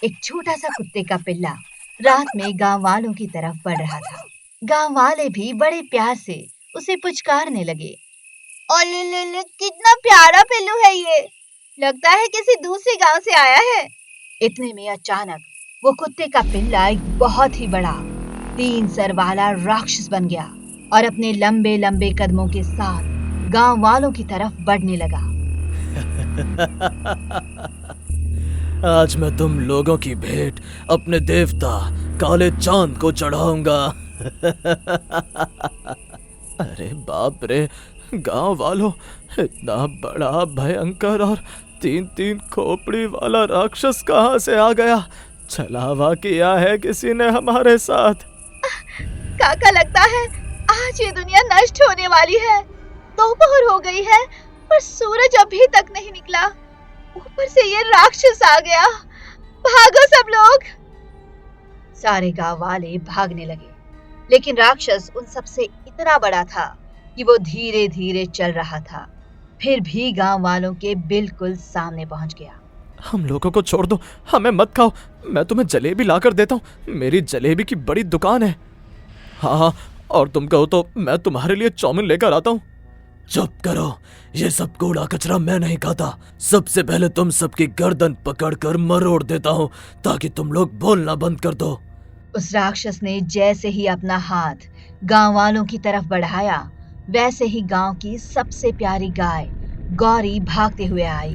एक छोटा सा कुत्ते का पिल्ला रात में गांव वालों की तरफ बढ़ रहा था। गांव वाले भी बड़े प्यार से उसे पुचकारने लगे। ओले कितना प्यारा पिल्लू है ये, लगता है किसी दूसरे गांव से आया है। इतने में अचानक वो कुत्ते का पिल्ला एक बहुत ही बड़ा 3 सर वाला राक्षस बन गया और अपने लंबे लंबे कदमों के साथ गांव वालों की तरफ बढ़ने लगा। आज मैं तुम लोगों की भेंट अपने देवता काले चांद को चढ़ाऊंगा। अरे बाप रे, गांव वालों, इतना बड़ा भयंकर और 3 खोपड़ी वाला राक्षस कहाँ से आ गया? छलावा किया है किसी ने हमारे साथ। काका, लगता है आज ये दुनिया नष्ट होने वाली है। दोपहर हो गई है पर सूरज अभी तक नहीं निकला, ऊपर से ये राक्षस आ गया। भागो सब लोग। सारे गांव वाले भागने लगे, लेकिन राक्षस उन सबसे इतना बड़ा था कि वो धीरे धीरे चल रहा था, फिर भी गांव वालों के बिल्कुल सामने पहुंच गया। हम लोगों को छोड़ दो, हमें मत खाओ, मैं तुम्हें जलेबी लाकर देता हूँ। मेरी जलेबी की बड़ी दुकान है। हाँ, और तुम कहो तो मैं तुम्हारे लिए चाउमीन लेकर आता हूँ। चुप करो, ये सब कूड़ा कचरा मैं नहीं खाता। सबसे पहले तुम सबकी गर्दन पकड़कर मरोड़ देता हूँ ताकि तुम लोग बोलना बंद कर दो। उस राक्षस ने जैसे ही अपना हाथ गांव वालों की तरफ बढ़ाया, वैसे ही गांव की सबसे प्यारी गाय गौरी भागते हुए आई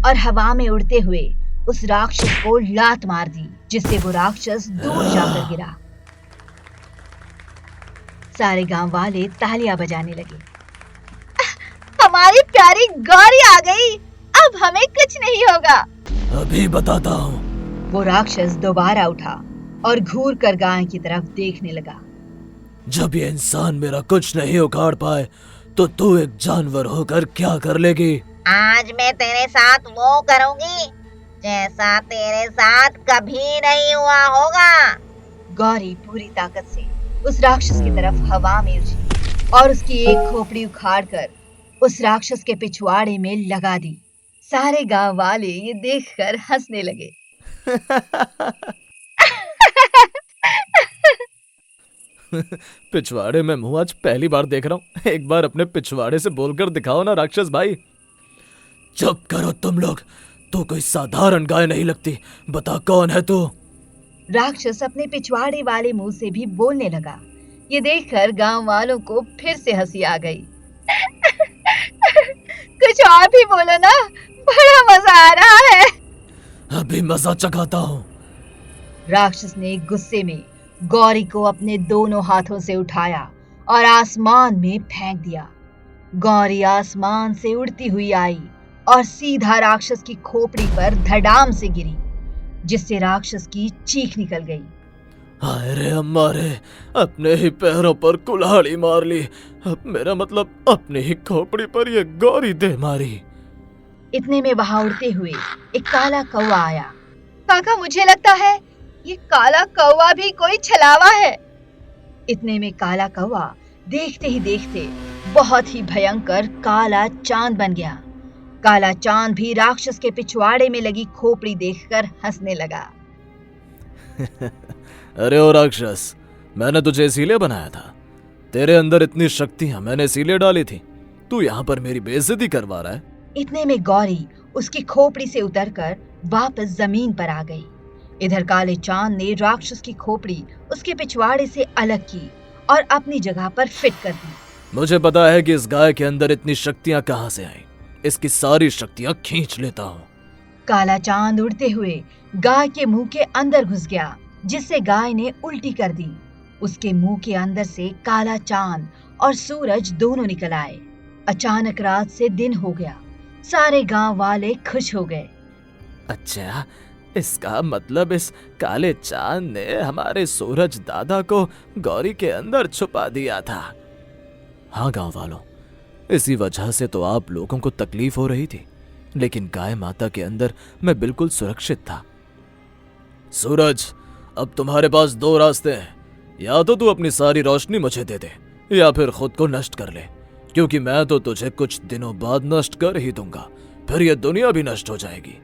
और हवा में उड़ते हुए उस राक्षस को लात मार दी, जिससे वो राक्षस दूर जाकर गिरा। सारे गांव वाले तालियां बजाने लगे। हमारी प्यारी गौरी आ गई, अब हमें कुछ नहीं होगा। अभी बताता हूँ। वो राक्षस दोबारा उठा और घूर कर गाय की तरफ देखने लगा। जब ये इंसान मेरा कुछ नहीं उखाड़ पाए तो तू एक जानवर होकर क्या कर लेगी? आज मैं तेरे साथ वो करूंगी जैसा तेरे साथ कभी नहीं हुआ होगा। गौरी पूरी ताकत से उस राक्षस की तरफ हवा में उछली और उसकी एक खोपड़ी उखाड़कर उस राक्षस के पिछवाड़े में लगा दी। सारे गांव वाले ये देखकर हंसने लगे। पिछवाड़े में मुंह आज पहली बार देख रहा हूँ। एक बार अपने पिछवाड़े से बोलकर दिखाओ ना राक्षस भाई। चुप करो तुम लोग, तू कोई साधारण गाय नहीं लगती। बता कौन है तू? राक्षस अपने पिछवाड़े वाले मुंह से भी बोलने लगा। ये देखकर गांव वालों को फिर से हंसी आ गई। कुछ और भी बोलो ना, बड़ा मजा आ रहा है। अभी मजा चखाता हूँ। राक्षस ने गुस्से में गौरी को अपने दोनों हाथों से उठाया और आसमान में फेंक दिया। गौरी आसमान से उड़ती हुई आई और सीधा राक्षस की खोपड़ी पर धड़ाम से गिरी, जिससे राक्षस की चीख निकल गई। हाय रे अम्मा रे, अपने ही पैरों पर कुल्हाड़ी मार ली। अब मेरा मतलब अपने ही खोपड़ी पर ये गौरी दे मारी। इतने में वहां उड़ते हुए एक काला कौवा आया। काका, मुझे लगता है ये काला कौवा भी कोई छलावा है। इतने में काला कौवा देखते ही देखते बहुत ही भयंकर काला चांद बन गया। काला चांद भी राक्षस के पिछवाड़े में लगी खोपड़ी देखकर हंसने लगा। अरे ओ राक्षस, मैंने तुझे इसीलिए बनाया था। तेरे अंदर इतनी शक्तियां मैंने इसीलिए डाली थी। तू यहाँ पर मेरी बेइज्जती करवा रहा है। इतने में गौरी उसकी खोपड़ी से उतरकर वापस जमीन पर आ गई। इधर काले चांद ने राक्षस की खोपड़ी उसके पिछवाड़े से अलग की और अपनी जगह पर फिट कर दी। मुझे पता है कि इस गाय के अंदर इतनी शक्तियां कहाँ से आईं। इसकी सारी शक्तियां खींच लेता हूँ। काला चांद उड़ते हुए गाय के मुंह के अंदर घुस गया, जिससे गाय ने उल्टी कर दी। उसके मुंह के अंदर से काला चांद और सूरज दोनों निकल आए। अचानक रात से दिन हो गया। सारे गांव वाले खुश हो गए। अच्छा, इसका मतलब इस काले चांद ने हमारे सूरज दादा को गौरी के अंदर छुपा दिया था। हाँ गांव वालों, इसी वजह से तो आप लोगों को तकलीफ हो रही थी, लेकिन गाय माता के अंदर मैं बिल्कुल सुरक्षित था। सूरज, अब तुम्हारे पास 2 रास्ते हैं। या तो तू अपनी सारी रोशनी मुझे दे दे या फिर खुद को नष्ट कर ले, क्योंकि मैं तो तुझे कुछ दिनों बाद नष्ट कर ही दूंगा। फिर यह दुनिया भी नष्ट हो जाएगी।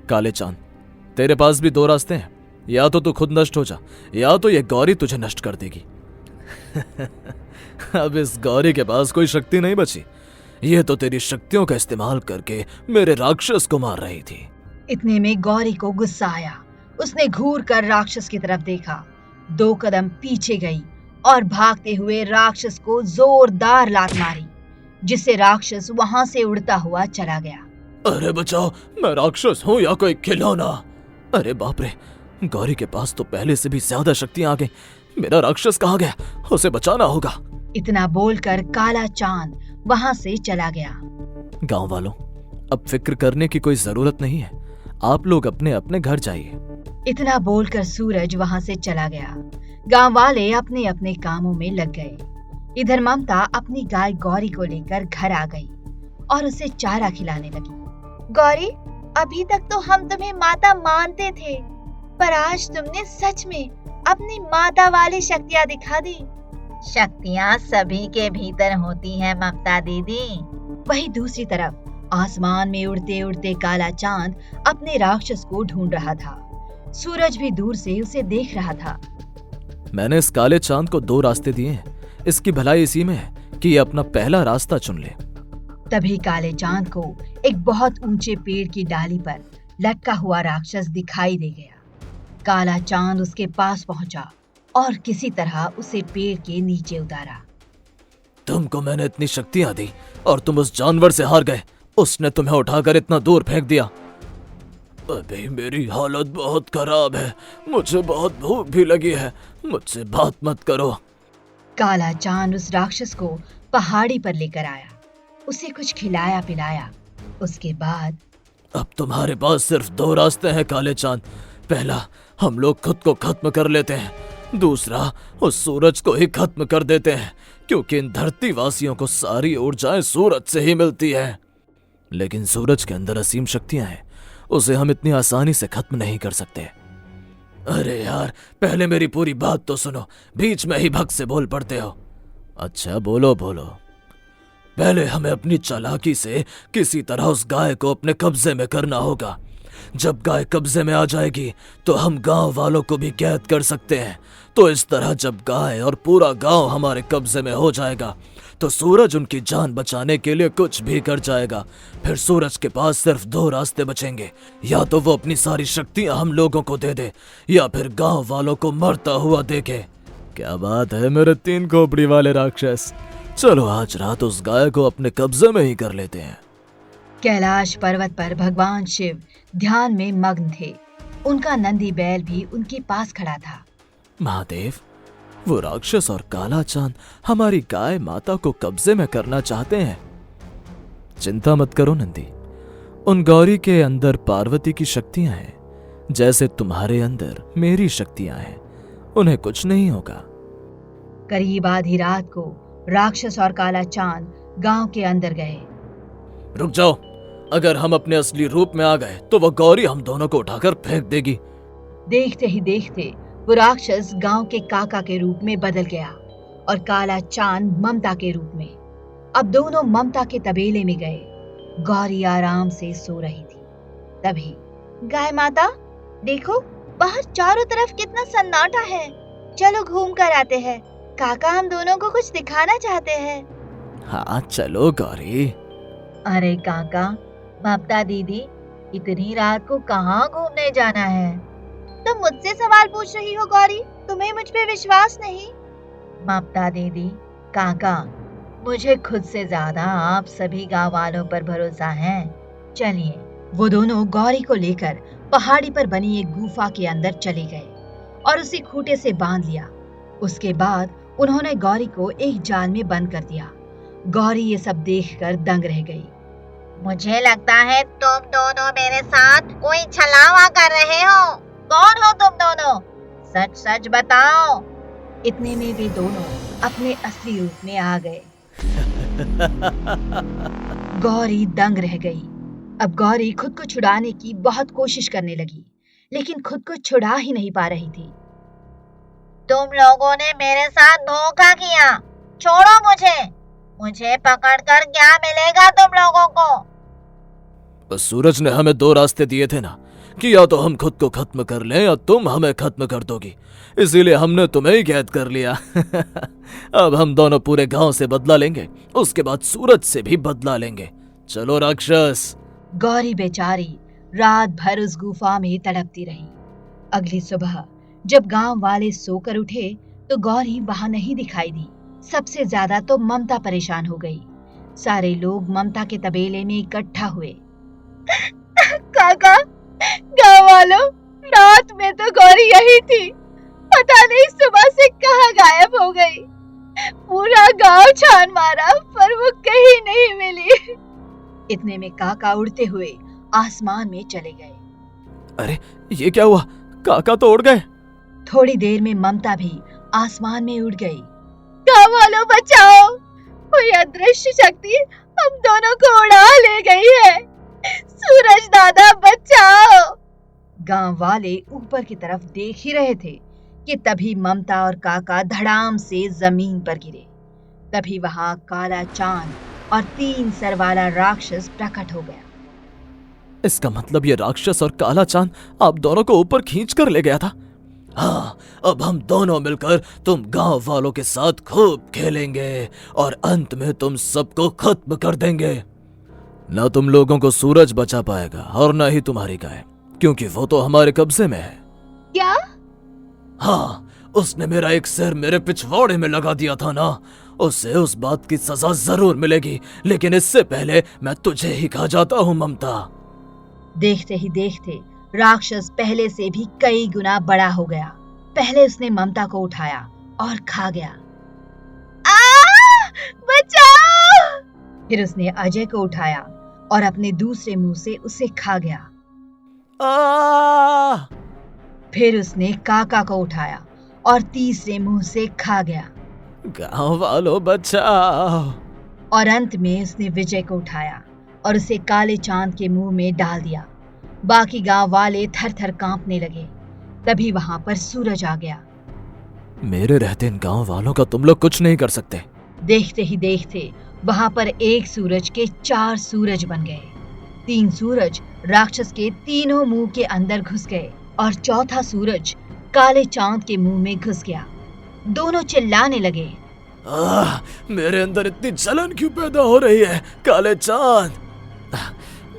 काले चांद, तेरे पास भी दो रास्ते हैं, या तो तू खुद नष्ट हो जा, या तो ये गौरी तुझे नष्ट कर देगी। अब इस गौरी के पास कोई शक्ति नहीं बची, ये तो तेरी शक्तियों का इस्तेमाल करके मेरे राक्षस को मार रही थी। इतने में गौरी को गुस्सा आया। उसने घूर कर राक्षस की तरफ देखा, 2 कदम पीछे गई और भागते हुए राक्षस को जोरदार लात मारी, जिससे राक्षस वहां से उड़ता हुआ चला गया। अरे बचाओ, मैं राक्षस हूँ या कोई खिलौना? अरे बाप रे, गौरी के पास तो पहले से भी ज्यादा शक्तियां आ गई। मेरा राक्षस कहाँ गया? उसे बचाना होगा। इतना बोलकर काला चांद वहां से चला गया। गांव वालों, अब फिक्र करने की कोई जरूरत नहीं है, आप लोग अपने अपने घर जाइए। इतना बोलकर सूरज वहां से चला गया। गांव वाले अपने अपने कामों में लग गए। इधर ममता अपनी गाय गौरी को लेकर घर आ गई और उसे चारा खिलाने लगी। गौरी, अभी तक तो हम तुम्हें माता मानते थे, पर आज तुमने सच में अपनी माता वाली शक्तियाँ दिखा दी। शक्तियाँ सभी के भीतर होती हैं ममता दीदी। वहीं दूसरी तरफ आसमान में उड़ते उड़ते काला चांद अपने राक्षस को ढूंढ रहा था। सूरज भी दूर से उसे देख रहा था। मैंने इस काले चांद को 2 रास्ते दिए हैं, इसकी भलाई इसी में है कि ये अपना पहला रास्ता चुन ले। तभी काले चांद को एक बहुत ऊंचे पेड़ की डाली पर लटका हुआ राक्षस दिखाई दे गया। काला चांद उसके पास पहुंचा और किसी तरह उसे पेड़ के नीचे उतारा। तुमको मैंने इतनी शक्तियां दी और तुम उस जानवर से हार गए। उसने तुम्हें उठाकर इतना दूर फेंक दिया। अभी मेरी हालत बहुत खराब है, मुझे बहुत भूख भी लगी है, मुझसे बात मत करो। काला चांद उस राक्षस को पहाड़ी पर लेकर आया, उसे कुछ खिलाया पिलाया। उसके बाद, अब तुम्हारे पास सिर्फ 2 रास्ते हैं काले चांद। पहला, हम लोग खुद को खत्म कर लेते हैं, दूसरा उस सूरज को ही खत्म कर देते हैं, क्योंकि इन धरती वासियों को सारी ऊर्जाएं सूरज से ही मिलती है। लेकिन सूरज के अंदर असीम शक्तियां हैं, उसे हम इतनी आसानी से खत्म नहीं कर सकते। अरे यार, पहले मेरी पूरी बात तो सुनो, बीच में ही भग से बोल पड़ते हो। अच्छा बोलो बोलो। पहले हमें अपनी चालाकी से किसी तरह उस गाय को अपने कब्जे में करना होगा। जब गाय कब्जे में आ जाएगी तो हम गांव वालों को भी कैद कर सकते हैं। तो इस तरह जब गाय और पूरा गांव हमारे कब्जे में हो जाएगा तो सूरज उनकी जान बचाने के लिए कुछ भी कर जाएगा। फिर सूरज के पास सिर्फ 2 रास्ते बचेंगे, या तो वो अपनी सारी शक्तियां हम लोगों को दे दे, या फिर गांव वालों को मरता हुआ देखे। क्या बात है मेरे 3 खोपड़ी वाले राक्षस, चलो आज रात उस गाय को अपने कब्जे में ही कर लेते हैं। कैलाश पर्वत पर भगवान शिव ध्यान में मग्न थे। उनका नंदी बैल भी उनके पास खड़ा था। महादेव, वो राक्षस और काला चांद हमारी गाय माता को कब्जे में करना चाहते हैं। चिंता मत करो नंदी, उन गौरी के अंदर पार्वती की शक्तियां हैं, जैसे तुम्हारे अंदर मेरी शक्तियां हैं, उन्हें कुछ नहीं होगा। करीब आधी रात को राक्षस और काला चांद गांव के अंदर गए। रुक जाओ, अगर हम अपने असली रूप में आ गए तो वो गौरी हम दोनों को उठाकर फेंक देगी। देखते ही देखते वो राक्षस गांव के काका के रूप में बदल गया और काला चांद ममता के रूप में। अब दोनों ममता के तबेले में गए। गौरी आराम से सो रही थी। तभी, गाय माता देखो, बाहर चारों तरफ कितना सन्नाटा है, चलो घूम कर आते हैं, काका हम दोनों को कुछ दिखाना चाहते हैं। हाँ चलो गौरी। अरे काका, ममता दीदी, इतनी रात को कहाँ घूमने जाना है? तुम मुझसे सवाल पूछ रही हो गौरी, तुम्हें मुझ पे विश्वास नहीं? ममता दीदी, काका, मुझे खुद से ज्यादा आप सभी गाँव वालों पर भरोसा है। चलिए। वो दोनों गौरी को लेकर पहाड़ी पर बनी एक गुफा के अंदर चले गए और उसे खूंटे से बांध लिया। उसके बाद उन्होंने गौरी को एक जाल में बंद कर दिया। गौरी ये सब देखकर दंग रह गई। मुझे लगता है तुम दोनों मेरे साथ कोई छलावा कर रहे हो। कौन हो तुम दोनों? सच सच बताओ। इतने में वे दोनों अपने असली रूप में आ गए। गौरी दंग रह गई। अब गौरी खुद को छुड़ाने की बहुत कोशिश करने लगी, लेकिन खुद को छुड़ा ही नहीं पा रही थी। तुम लोगों ने मेरे साथ धोखा किया, छोड़ो मुझे। मुझे पकड़कर क्या मिलेगा तुम लोगों को? बस सूरज ने हमें दो रास्ते दिए थे ना, कि या तो हम खुद को खत्म कर लें या तुम हमें खत्म कर दोगी, इसीलिए हमने तुम्हें ही कैद कर लिया। अब हम दोनों पूरे गांव से बदला लेंगे, उसके बाद सूरज से भी बदला लेंगे। चलो राक्षस। गौरी बेचारी रात भर उस गुफा में तड़पती रही। अगली सुबह जब गांव वाले सोकर उठे तो गौरी वहां नहीं दिखाई दी। सबसे ज्यादा तो ममता परेशान हो गई। सारे लोग ममता के तबेले में इकट्ठा हुए। काका, गांव वालों, रात में तो गौरी यही थी, पता नहीं सुबह से कहाँ गायब हो गई। पूरा गांव छान मारा पर वो कहीं नहीं मिली। इतने में काका उड़ते हुए आसमान में चले गए। अरे ये क्या हुआ? काका तो उड़ गए। थोड़ी देर में ममता भी आसमान में उड़ गई। गांव वालों बचाओ, कोई अदृश्य शक्ति हम दोनों को उड़ा ले गई है। सूरज दादा बचाओ। गांव वाले ऊपर की तरफ देख ही रहे थे कि तभी ममता और काका धड़ाम से जमीन पर गिरे। तभी वहां काला चांद और 3 सर वाला राक्षस प्रकट हो गया। इसका मतलब ये राक्षस और काला चांद आप दोनों को ऊपर खींच कर ले गया था। हाँ, अब हम दोनों मिलकर तुम गांव वालों के साथ खूब खेलेंगे और अंत में तुम सबको खत्म कर देंगे। ना तुम लोगों को सूरज बचा पाएगा और ना ही तुम्हारी गाय, क्योंकि वो तो हमारे कब्जे में है। क्या? हाँ, उसने मेरा एक सिर मेरे पिछवाड़े में लगा दिया था ना, उसे उस बात की सजा जरूर मिलेगी, लेकिन इससे पहले मैं तुझे ही खा जाता हूँ ममता। देखते ही देखते राक्षस पहले से भी कई गुना बड़ा हो गया। पहले उसने ममता को उठाया और खा गया। बचाओ! फिर उसने अजय को उठाया और अपने दूसरे मुंह से उसे खा गया। फिर उसने काका को उठाया और तीसरे मुंह से खा गया। गांव वालों बचाओ! और अंत में उसने विजय को उठाया और उसे काले चांद के मुंह में डाल दिया। बाकी गांव वाले थर थर कांपने लगे। तभी वहां पर सूरज आ गया। मेरे रहते इन गांव वालों का तुम लोग कुछ नहीं कर सकते। देखते ही देखते वहां पर एक सूरज के 4 सूरज बन गए। 3 सूरज राक्षस के तीनों मुंह के अंदर घुस गए और चौथा सूरज काले चांद के मुंह में घुस गया। दोनों चिल्लाने लगे। मेरे अंदर इतनी जलन क्यों पैदा हो रही है? काले चांद,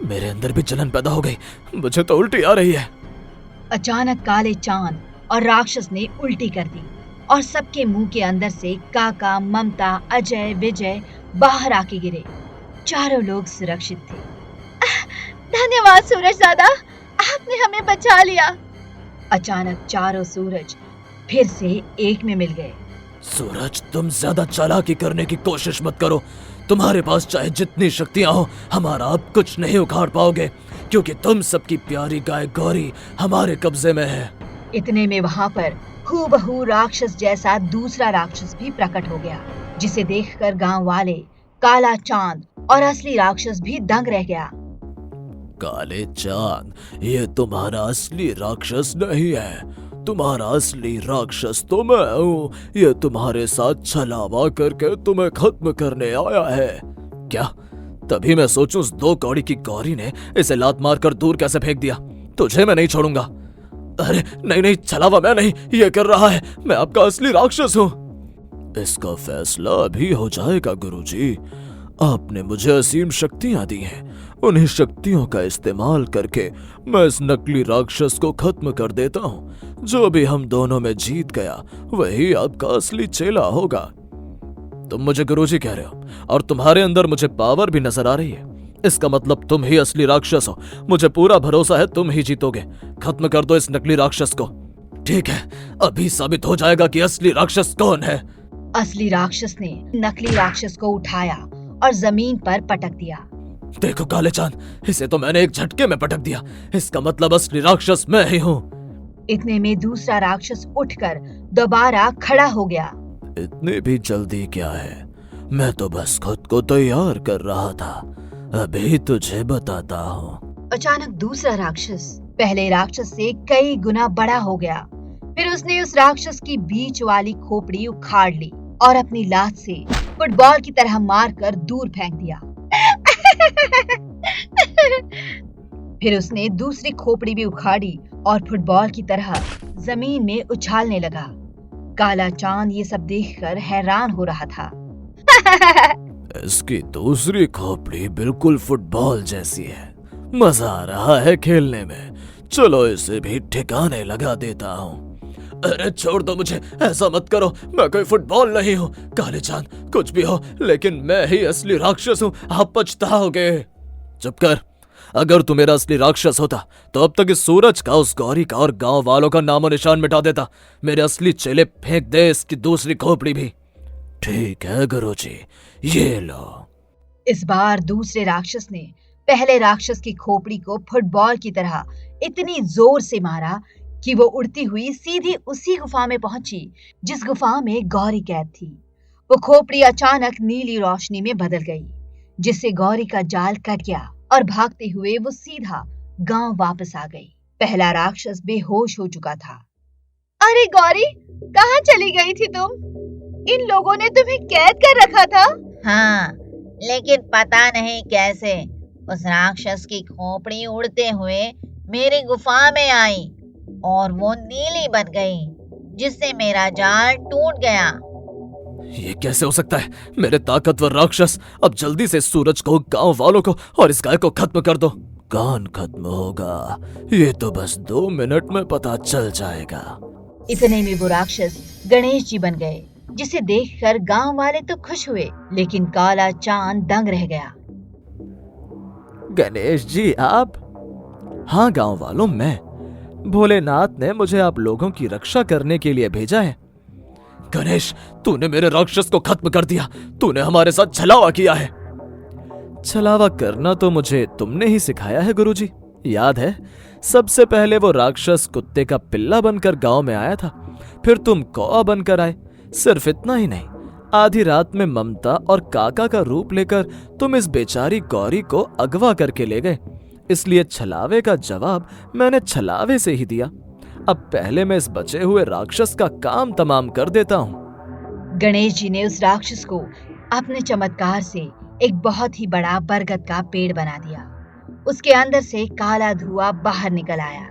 मेरे अंदर भी जलन पैदा हो गई, मुझे तो उल्टी आ रही है। अचानक काले चांद और राक्षस ने उल्टी कर दी और सबके मुंह के अंदर से काका, ममता, अजय, विजय बाहर आके गिरे। चारों लोग सुरक्षित थे। धन्यवाद सूरज दादा, आपने हमें बचा लिया। अचानक चारों सूरज फिर से एक में मिल गए। सूरज, तुम ज्यादा चालाकी करने की कोशिश मत करो। तुम्हारे पास चाहे जितनी शक्तियां हो, हमारा अब कुछ नहीं उखाड़ पाओगे, क्योंकि तुम सबकी प्यारी गाय गौरी हमारे कब्जे में है। इतने में वहां पर हूबहू राक्षस जैसा दूसरा राक्षस भी प्रकट हो गया, जिसे देखकर गांव वाले, काला चांद और असली राक्षस भी दंग रह गया। काले चांद, ये तुम्हारा असली राक्षस नहीं है। तुम्हारा असली राक्षस तो मैं हूँ। ये तुम्हारे साथ छलावा करके तुम्हें खत्म करने आया है। क्या? तभी मैं सोचूं उस 2 कौड़ी की गौरी ने इसे लात मारकर दूर कैसे फेंक दिया। तुझे मैं नहीं छोड़ूंगा। अरे नहीं नहीं, छलावा मैं नहीं ये कर रहा है, मैं आपका असली राक्षस हूँ। इसका फैसला अभी हो जाएगा गुरुजी। आपने मुझे असीम शक्तियां दी हैं, उन्हीं शक्तियों का इस्तेमाल करके मैं इस नकली राक्षस को खत्म कर देता हूँ। जो भी हम दोनों में जीत गया वही आपका असली चेला होगा। तुम मुझे गुरुजी कह रहे हो और तुम्हारे अंदर मुझे पावर भी नजर आ रही है। इसका मतलब तुम ही असली राक्षस हो। मुझे पूरा भरोसा है तुम ही जीतोगे। खत्म कर दो इस नकली राक्षस को। ठीक है, अभी साबित हो जाएगा कि असली राक्षस कौन है। असली राक्षस ने नकली राक्षस को उठाया और जमीन पर पटक दिया। देखो काले चांद, इसे तो मैंने एक झटके में पटक दिया। इसका मतलब असली राक्षस मैं ही हूँ। इतने में दूसरा राक्षस उठकर दोबारा खड़ा हो गया। इतनी भी जल्दी क्या है? मैं तो बस खुद को तैयार कर रहा था। अभी तुझे बताता हूँ। अचानक दूसरा राक्षस पहले राक्षस से कई गुना बड़ा हो गया। फिर उसने उस राक्षस की बीच वाली खोपड़ी उखाड़ ली और अपनी लात से फुटबॉल की तरह मारकर दूर फेंक दिया। फिर उसने दूसरी खोपड़ी भी उखाड़ी और फुटबॉल की तरह जमीन में उछालने लगा। काला चांद ये सब देखकर हैरान हो रहा था। इसकी दूसरी खोपड़ी बिल्कुल फुटबॉल जैसी है। मजा आ रहा है खेलने में। चलो इसे भी ठिकाने लगा देता हूँ। अरे छोड़ दो मुझे, ऐसा मत करो, मैं कोई फुटबॉल नहीं हूँ। काले चांद कुछ भी हो, लेकिन मैं ही असली राक्षस हूँ, आप पछताओगे। चुप कर। अगर तू मेरा असली राक्षस होता तो अब तक इस सूरज का, उस गौरी का और गांव वालों का नामो निशान मिटा देता। मेरे असली चेले फेंक दे इसकी दूसरी खोपड़ी भी। ठीक है गुरुजी, ये लो। इस बार दूसरे राक्षस ने पहले राक्षस की खोपड़ी को फुटबॉल की तरह इतनी जोर से मारा कि वो उड़ती हुई सीधी उसी गुफा में पहुंची जिस गुफा में गौरी कैद थी। वो खोपड़ी अचानक नीली रोशनी में बदल गई, जिससे गौरी का जाल कट गया और भागते हुए वो सीधा गांव वापस आ गई। पहला राक्षस बेहोश हो चुका था। अरे गौरी, कहाँ चली गई थी तुम? इन लोगों ने तुम्हें कैद कर रखा था। हाँ, लेकिन पता नहीं कैसे उस राक्षस की खोपड़ी उड़ते हुए मेरी गुफा में आई और वो नीली बन गई, जिससे मेरा जाल टूट गया। ये कैसे हो सकता है? मेरे ताकतवर राक्षस, अब जल्दी से सूरज को, गांव वालों को और इस गाय को खत्म कर दो। कौन खत्म होगा ये तो बस 2 मिनट में पता चल जाएगा। इतने में वो राक्षस गणेश जी बन गए, जिसे देखकर गांव वाले तो खुश हुए, लेकिन काला चांद दंग रह गया। गणेश जी आप? हाँ गांव वालों, मैं। भोलेनाथ ने मुझे आप लोगों की रक्षा करने के लिए भेजा है। गणेश, तूने मेरे राक्षस को खत्म कर दिया। तूने हमारे साथ छलावा किया है। छलावा करना तो मुझे तुमने ही सिखाया है गुरुजी। याद है, सबसे पहले वो राक्षस कुत्ते का पिल्ला बनकर गांव में आया था, फिर तुम कौआ बनकर आए। सिर्फ इतना ही नहीं, आधी रात में ममता और काका का रूप लेकर तुम इस बेचारी गौरी को अगवा करके ले गए। इसलिए छलावे का जवाब मैंने छलावे से ही दिया। अब पहले मैं इस बचे हुए राक्षस का काम तमाम कर देता हूँ। गणेश जी ने उस राक्षस को अपने चमत्कार से एक बहुत ही बड़ा बरगद का पेड़ बना दिया। उसके अंदर से काला धुआं बाहर निकल आया।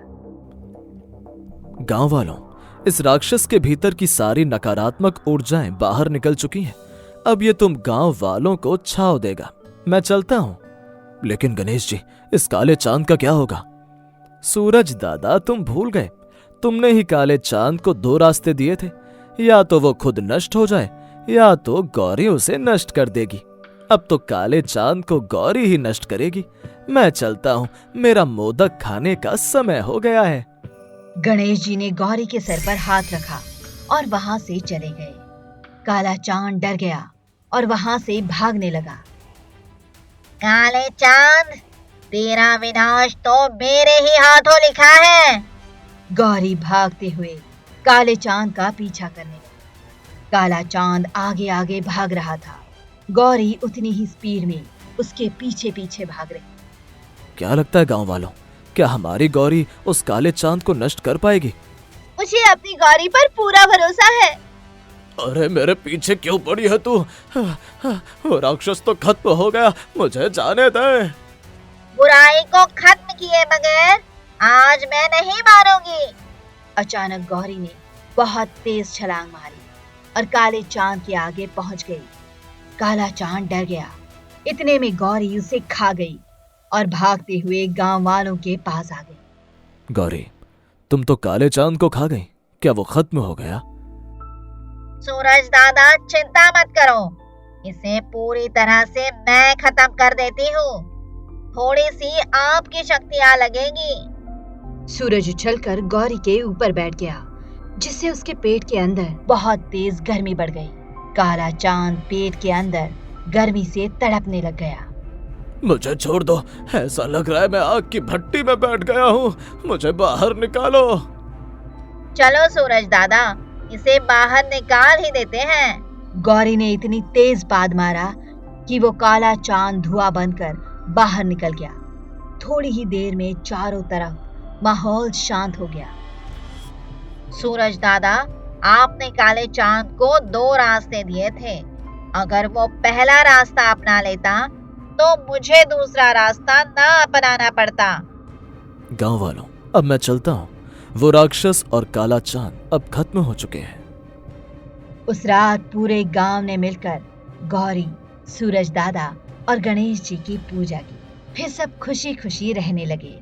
गांव वालों, इस राक्षस के भीतर की सारी नकारात्मक ऊर्जाएं बाहर निकल चुकी हैं। अब ये तुम गांव वालों को छाव देगा। मैं चलता हूं। लेकिन गणेश जी, इस काले चांद का क्या होगा? सूरज दादा, तुम भूल गए, तुमने ही काले चांद को 2 रास्ते दिए थे। या तो वो खुद नष्ट हो जाए, या तो गौरी उसे नष्ट कर देगी। अब तो काले चांद को गौरी ही नष्ट करेगी। मैं चलता हूं, मेरा मोदक खाने का समय हो गया है। गणेश जी ने गौरी के सर पर हाथ रखा और वहां से चले गए। काला चांद डर गया और वहां से भागने लगा। काले चांद, तेरा विनाश तो मेरे ही हाथों लिखा है। गौरी भागते हुए काले चांद का पीछा करने लगी। काला चांद आगे आगे भाग रहा था। गौरी उतनी ही स्पीड में उसके पीछे पीछे भाग रही। क्या लगता है गांव वालों, क्या हमारी गौरी उस काले चांद को नष्ट कर पाएगी? मुझे अपनी गौरी पर पूरा भरोसा है। अरे मेरे पीछे क्यों पड़ी है तू? वो राक्षस तो खत्म हो गया, मुझे जाने दे। बुराई को खत्म किए बगैर आज मैं नहीं मारूंगी। अचानक गौरी ने बहुत तेज छलांग मारी और काले चांद के आगे पहुंच गई। काला चांद डर गया। इतने में गौरी उसे खा गई और भागते हुए गांव वालों के पास आ गई। गौरी, तुम तो काले चांद को खा गई, क्या वो खत्म हो गया? सूरज दादा, चिंता मत करो, इसे पूरी तरह से मैं खत्म कर देती हूँ। थोड़ी सी आपकी शक्तियाँ लगेगी। सूरज उछलकर गौरी के ऊपर बैठ गया, जिससे उसके पेट के अंदर बहुत तेज गर्मी बढ़ गई। काला चांद पेट के अंदर गर्मी से तड़पने लग गया। मुझे छोड़ दो, ऐसा लग रहा है मैं आग की भट्टी में बैठ गया हूँ। मुझे बाहर निकालो। चलो सूरज दादा, इसे बाहर निकाल ही देते हैं। गौरी ने इतनी तेज पाद मारा कि वो काला चांद धुआं बनकर बाहर निकल गया। थोड़ी ही देर में चारों तरफ माहौल शांत हो गया। सूरज दादा, आपने काले चांद को 2 रास्ते दिए थे। अगर वो पहला रास्ता अपना लेता तो मुझे दूसरा रास्ता ना अपनाना पड़ता। गांव वालों, अब मैं चलता हूँ। वो राक्षस और काला चांद अब खत्म हो चुके हैं। उस रात पूरे गांव ने मिलकर गौरी, सूरज दादा और गणेश जी की पूजा की। फिर सब खुशी खुशी रहने लगे।